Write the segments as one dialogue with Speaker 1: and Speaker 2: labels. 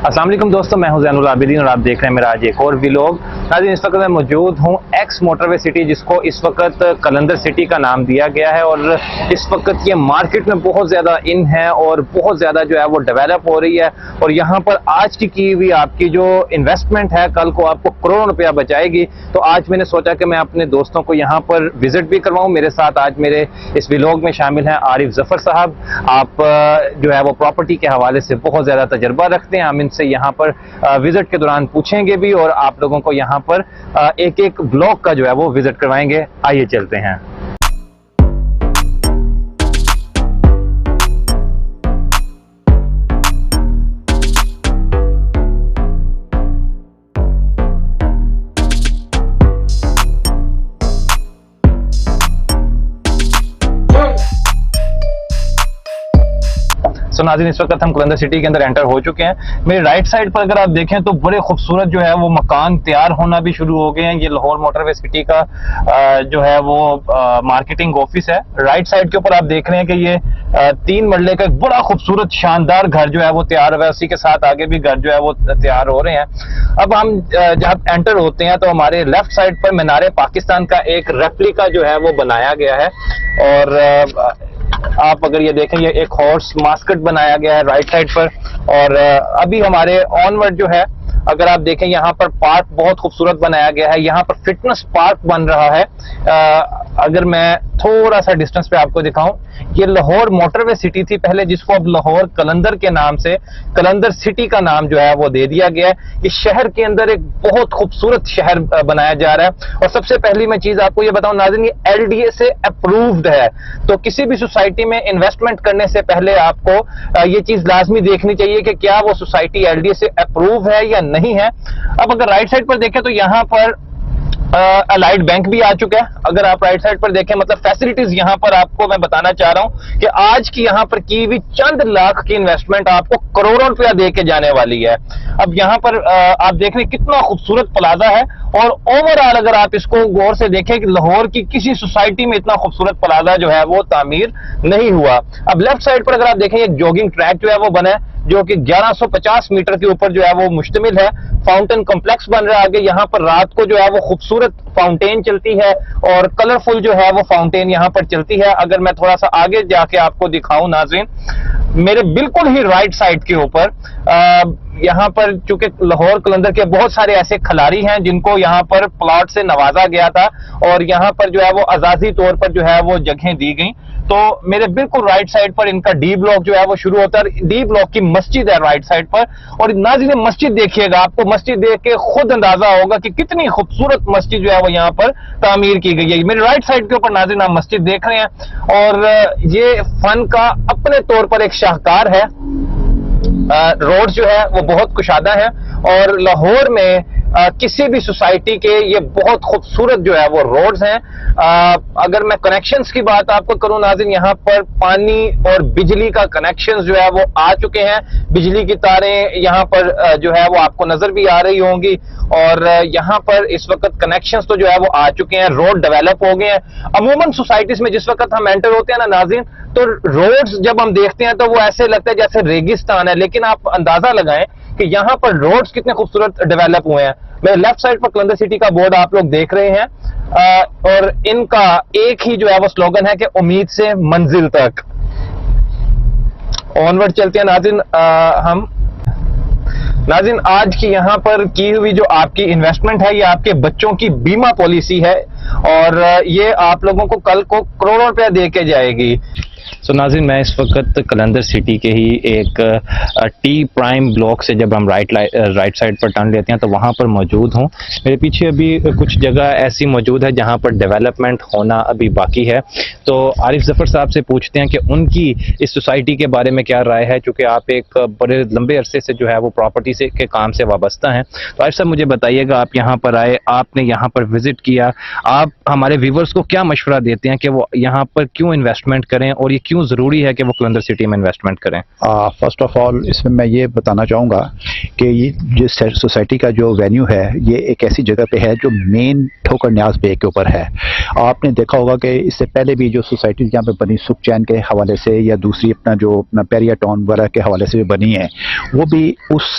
Speaker 1: अस्सलाम वालेकुम दोस्तों, मैं हूं ज़ैनुल आबिदीन और आप देख रहे हैं मेरा आज एक और व्लॉग। नाज़रीन, इस वक्त मैं मौजूद हूं एक्स मोटरवे सिटी, जिसको इस वक्त कलंदर सिटी का नाम दिया गया है। और इस वक्त ये मार्केट में बहुत ज़्यादा इन है और बहुत ज़्यादा जो है वो डेवलप हो रही है। और यहाँ पर आज की हुई आपकी जो इन्वेस्टमेंट है कल को आपको करोड़ों रुपया बचाएगी। तो आज मैंने सोचा कि मैं अपने दोस्तों को यहाँ पर विजिट भी करवाऊँ। मेरे साथ आज मेरे इस व्लॉग में शामिल हैं आरिफ जफर साहब। आप जो है वो प्रॉपर्टी के हवाले से बहुत ज़्यादा तजर्बा रखते हैं। हम इनसे यहाँ पर विजिट के दौरान पूछेंगे भी और आप लोगों को यहाँ पर एक एक ब्लॉक का जो है वो विजिट करवाएंगे। आइए चलते हैं। तो नाज़रीन, इस वक्त हम कलंदर सिटी के अंदर एंटर हो चुके हैं। मेरे राइट साइड पर अगर आप देखें तो बड़े खूबसूरत जो है वो मकान तैयार होना भी शुरू हो गए हैं। ये लाहौर मोटरवे सिटी का जो है वो मार्केटिंग ऑफिस है। राइट साइड के ऊपर आप देख रहे हैं कि ये 3 मरले का एक बड़ा खूबसूरत शानदार घर जो है वो तैयार हुआ है। उसी के साथ आगे भी घर जो है वो तैयार हो रहे हैं। अब हम जब एंटर होते हैं तो हमारे लेफ्ट साइड पर मीनार पाकिस्तान का एक रेप्लिका जो है वो बनाया गया है। और आप अगर ये देखें, ये एक हॉर्स मास्कट बनाया गया है राइट साइड पर। और अभी हमारे ऑनवर्ड जो है, अगर आप देखें यहाँ पर पार्क बहुत खूबसूरत बनाया गया है। यहाँ पर फिटनेस पार्क बन रहा है। अगर मैं थोड़ा सा डिस्टेंस पे आपको दिखाऊं, ये लाहौर मोटरवे सिटी थी पहले, जिसको अब लाहौर कलंदर के नाम से कलंदर सिटी का नाम जो है वो दे दिया गया है। इस शहर के अंदर एक बहुत खूबसूरत शहर बनाया जा रहा है। और सबसे पहली मैं चीज आपको ये बताऊं नाज़रीन, ये LDA से अप्रूव्ड है। तो किसी भी सोसाइटी में इन्वेस्टमेंट करने से पहले आपको ये चीज लाजमी देखनी चाहिए कि क्या वो सोसाइटी LDA से अप्रूव है या नहीं है। अब अगर राइट साइड पर देखें तो यहाँ पर अलाइड बैंक भी आ चुका है। अगर आप राइट साइड पर देखें, मतलब फैसिलिटीज यहाँ पर आपको मैं बताना चाह रहा हूं कि आज की यहाँ पर की हुई चंद लाख की इन्वेस्टमेंट आपको करोड़ों रुपया दे के जाने वाली है। अब यहाँ पर आप देख रहे हैं कितना खूबसूरत प्लाजा है। और ओवरऑल अगर आप इसको गौर से देखें कि लाहौर की किसी सोसाइटी में इतना खूबसूरत प्लाजा जो है वो तामीर नहीं हुआ। अब लेफ्ट साइड पर अगर आप देखें, एक जॉगिंग ट्रैक जो है वो बना है, जो कि 1150 मीटर के ऊपर जो है वो मुश्तमिल है। फाउंटेन कॉम्प्लेक्स बन रहा है आगे। यहाँ पर रात को जो है वो खूबसूरत फाउंटेन चलती है और कलरफुल जो है वो फाउंटेन यहाँ पर चलती है। अगर मैं थोड़ा सा आगे जाके आपको दिखाऊं नाज़रीन, मेरे बिल्कुल ही राइट साइड के ऊपर यहाँ पर चूंकि लाहौर कलंदर के बहुत सारे ऐसे खिलाड़ी हैं जिनको यहाँ पर प्लॉट से नवाजा गया था और यहाँ पर जो है वो आजादी तौर पर जो है वो जगहें दी गई। तो मेरे बिल्कुल राइट साइड पर इनका डी ब्लॉक जो है वो शुरू होता है। डी ब्लॉक की मस्जिद है राइट साइड पर। और नाज़रीन, मस्जिद देखिएगा, आपको मस्जिद देख के खुद अंदाजा होगा कि कितनी खूबसूरत मस्जिद जो है वो यहाँ पर तामीर की गई है। मेरे राइट साइड के ऊपर नाज़रीन आप मस्जिद देख रहे हैं। और ये फन का अपने तौर पर एक शाहकार है। रोड जो है वो बहुत कुशादा है और लाहौर में किसी भी सोसाइटी के ये बहुत खूबसूरत जो है वो रोड्स हैं। अगर मैं कनेक्शंस की बात आपको करूं नाज़रीन, यहाँ पर पानी और बिजली का कनेक्शंस जो है वो आ चुके हैं। बिजली की तारें यहाँ पर जो है वो आपको नजर भी आ रही होंगी। और यहाँ पर इस वक्त कनेक्शंस तो जो है वो आ चुके हैं। रोड डेवलप हो गए हैं। अमूमन सोसाइटीज में जिस वक्त हम एंटर होते हैं ना नाज़रीन, तो रोड्स जब हम देखते हैं तो वो ऐसे लगता है जैसे रेगिस्तान है। लेकिन आप अंदाजा लगाएं कि यहाँ पर रोड्स कितने खूबसूरत डेवलप हुए हैं। मेरे लेफ्ट साइड पर कलंदर सिटी का बोर्ड आप लोग देख रहे हैं। और इनका एक ही जो है वो स्लोगन है कि उम्मीद से मंजिल तक। ऑनवर्ड चलते हैं नाज़रीन। हम नाज़रीन, आज की यहाँ पर की हुई जो आपकी इन्वेस्टमेंट है, ये आपके बच्चों की बीमा पॉलिसी है और ये आप लोगों को कल को करोड़ों रुपया दे के जाएगी। सो नाज़रीन, मैं इस वक्त कलंदर सिटी के ही एक टी प्राइम ब्लॉक से जब हम राइट साइड पर टर्न लेते हैं तो वहाँ पर मौजूद हूँ। मेरे पीछे अभी कुछ जगह ऐसी मौजूद है जहाँ पर डेवलपमेंट होना अभी बाकी है। तो आरिफ जफर साहब से पूछते हैं कि उनकी इस सोसाइटी के बारे में क्या राय है, चूँकि आप एक बड़े लंबे अरसे से जो है वो प्रॉपर्टी से के काम से वाबस्ता हैं। तो आरिफ साहब, मुझे बताइएगा, आप यहाँ पर आए, आपने यहाँ पर विजिट किया, आप हमारे व्यूवर्स को क्या मशवरा देते हैं कि वो यहाँ पर क्यों इन्वेस्टमेंट करें और ये क्यों जरूरी है कि वो कलंदर सिटी में इन्वेस्टमेंट करें?
Speaker 2: फर्स्ट ऑफ ऑल इसमें मैं ये बताना चाहूँगा कि ये जिस सोसाइटी का जो वेन्यू है ये एक ऐसी जगह पे है जो मेन ठोकर न्याज बे के ऊपर है। आपने देखा होगा कि इससे पहले भी जो सोसाइटी यहाँ पे बनी सुखचैन के हवाले से या दूसरी अपना पेरिया टाउन वगैरह के हवाले से बनी है, वो भी उस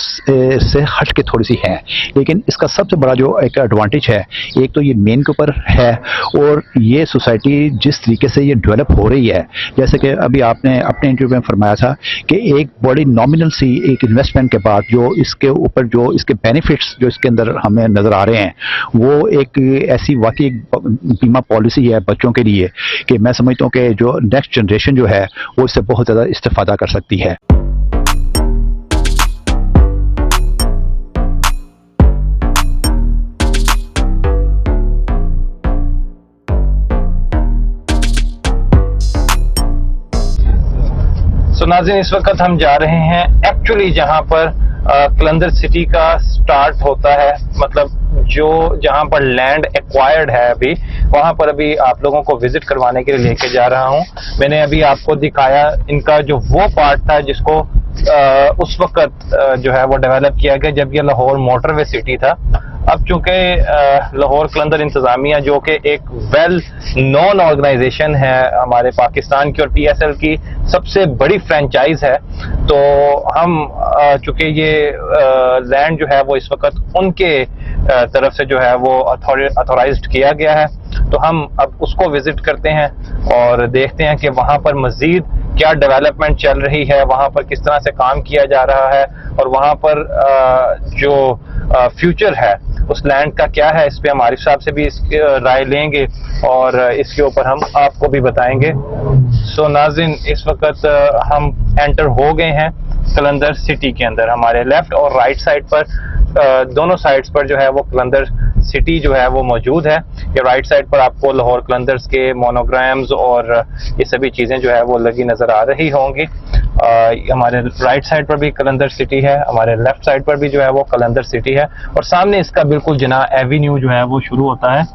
Speaker 2: से हट के थोड़ी सी है। लेकिन इसका सबसे बड़ा जो एक एडवांटेज है, एक तो ये मेन के ऊपर है, और ये सोसाइटी जिस तरीके से ये डेवलप हो रही है, जैसे कि अभी आपने अपने इंटरव्यू में फरमाया था कि एक बड़ी नॉमिनल सी एक इन्वेस्टमेंट के बाद जो इसके ऊपर जो इसके बेनिफिट्स जो इसके अंदर हमें नजर आ रहे हैं, वो एक ऐसी वाकई बीमा पॉलिसी है बच्चों के लिए कि मैं समझता हूँ कि जो नेक्स्ट जनरेशन जो है वो इससे बहुत ज़्यादा इस्तेफादा कर सकती है।
Speaker 1: तो नाज़रीन, इस वक्त हम जा रहे हैं एक्चुअली जहां पर कलंदर सिटी का स्टार्ट होता है, मतलब जो जहां पर लैंड एक्वायर्ड है अभी वहां पर अभी आप लोगों को विजिट करवाने के लिए लेके जा रहा हूं। मैंने अभी आपको दिखाया इनका जो वो पार्ट था जिसको उस वक्त जो है वो डेवलप किया गया जब ये लाहौर मोटरवे सिटी था। अब चूंकि लाहौर कलंदर इंतजामिया जो कि एक वेल नोन ऑर्गेनाइजेशन है हमारे पाकिस्तान की और PSL की सबसे बड़ी फ्रेंचाइज है, तो हम चूंकि ये लैंड जो है वो इस वक्त उनके तरफ से जो है वो अथॉराइज्ड किया गया है, तो हम अब उसको विजिट करते हैं और देखते हैं कि वहां पर मजीद क्या डेवलपमेंट चल रही है, वहां पर किस तरह से काम किया जा रहा है और वहां पर जो फ्यूचर है उस लैंड का क्या है। इस पे हम आरिफ साहब से भी इसकी राय लेंगे और इसके ऊपर हम आपको भी बताएंगे। सो नाज़रीन, इस वक्त हम एंटर हो गए हैं कलंदर सिटी के अंदर। हमारे लेफ्ट और राइट साइड पर दोनों साइड्स पर जो है वो कलंदर सिटी जो है वो मौजूद है। या राइट साइड पर आपको लाहौर कलंदर्स के मोनोग्राम्स और ये सभी चीज़ें जो है वो लगी नज़र आ रही होंगी। हमारे राइट साइड पर भी कलंदर सिटी है, हमारे लेफ्ट साइड पर भी जो है वो कलंदर सिटी है और सामने इसका बिल्कुल जिना एवेन्यू जो है वो शुरू होता है।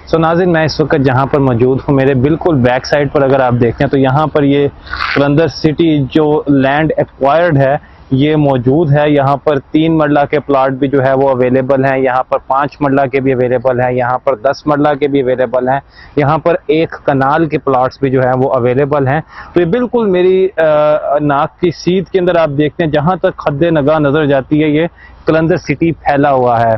Speaker 1: सो नाज़रीन, मैं इस वक्त जहाँ पर मौजूद हूँ मेरे बिल्कुल बैक साइड पर अगर आप देखते हैं तो यहाँ पर ये कलंदर सिटी जो लैंड एक्वायर्ड है ये मौजूद है। यहाँ पर 3 मरला के प्लाट भी जो है वो अवेलेबल हैं, यहाँ पर 5 मरला के भी अवेलेबल हैं, यहाँ पर 10 मरला के भी अवेलेबल हैं, यहाँ पर 1 कनाल के प्लाट्स भी जो है वो अवेलेबल हैं। तो ये बिल्कुल मेरी नाक की सीध के अंदर आप देखते हैं जहाँ तक खद्दे नगाह नजर जाती है ये कलंदर सिटी फैला हुआ है।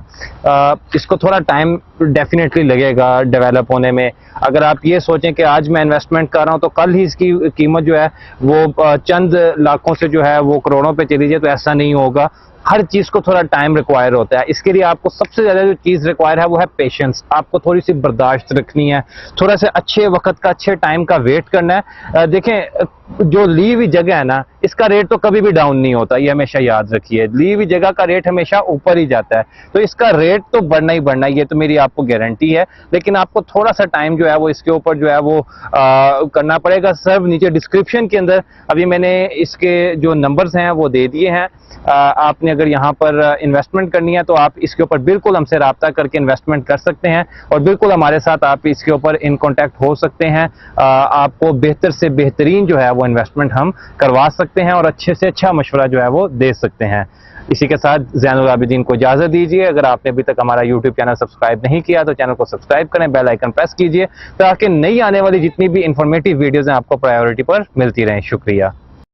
Speaker 1: इसको थोड़ा टाइम डेफिनेटली लगेगा डेवलप होने में। अगर आप ये सोचें कि आज मैं इन्वेस्टमेंट कर रहा हूं तो कल ही इसकी कीमत जो है वो चंद लाखों से जो है वो करोड़ों पे चली जाए, तो ऐसा नहीं होगा। हर चीज को थोड़ा टाइम रिक्वायर होता है। इसके लिए आपको सबसे ज्यादा जो चीज रिक्वायर है वो है पेशेंस। आपको थोड़ी सी बर्दाश्त रखनी है, थोड़ा सा अच्छे वक्त का अच्छे टाइम का वेट करना है। देखें, जो ली हुई जगह है ना इसका रेट तो कभी भी डाउन नहीं होता, ये हमेशा याद रखिए। ली हुई जगह का रेट हमेशा ऊपर ही जाता है, तो इसका रेट तो बढ़ना ही बढ़ना, ये तो मेरी आपको गारंटी है। लेकिन आपको थोड़ा सा टाइम जो है वो इसके ऊपर जो है वो करना पड़ेगा। सर नीचे डिस्क्रिप्शन के अंदर अभी मैंने इसके जो नंबर्स हैं वो दे दिए हैं। आपने अगर यहाँ पर इन्वेस्टमेंट करनी है तो आप इसके ऊपर बिल्कुल हमसे रब्ता करके इन्वेस्टमेंट कर सकते हैं और बिल्कुल हमारे साथ आप इसके ऊपर इन कांटेक्ट हो सकते हैं। आपको बेहतर से बेहतरीन जो है वो इन्वेस्टमेंट हम करवा सकते हैं और अच्छे से अच्छा मशवरा जो है वो दे सकते हैं। इसी के साथ ज़ैनुल आबिदीन को इजाज़त दीजिए। अगर आपने अभी तक हमारा यूट्यूब चैनल सब्सक्राइब नहीं किया तो चैनल को सब्सक्राइब करें, बेल आइकन प्रेस कीजिए ताकि नई आने वाली जितनी भी इंफॉर्मेटिव वीडियोज़ हैं आपको प्रायोरिटी पर मिलती रहें। शुक्रिया।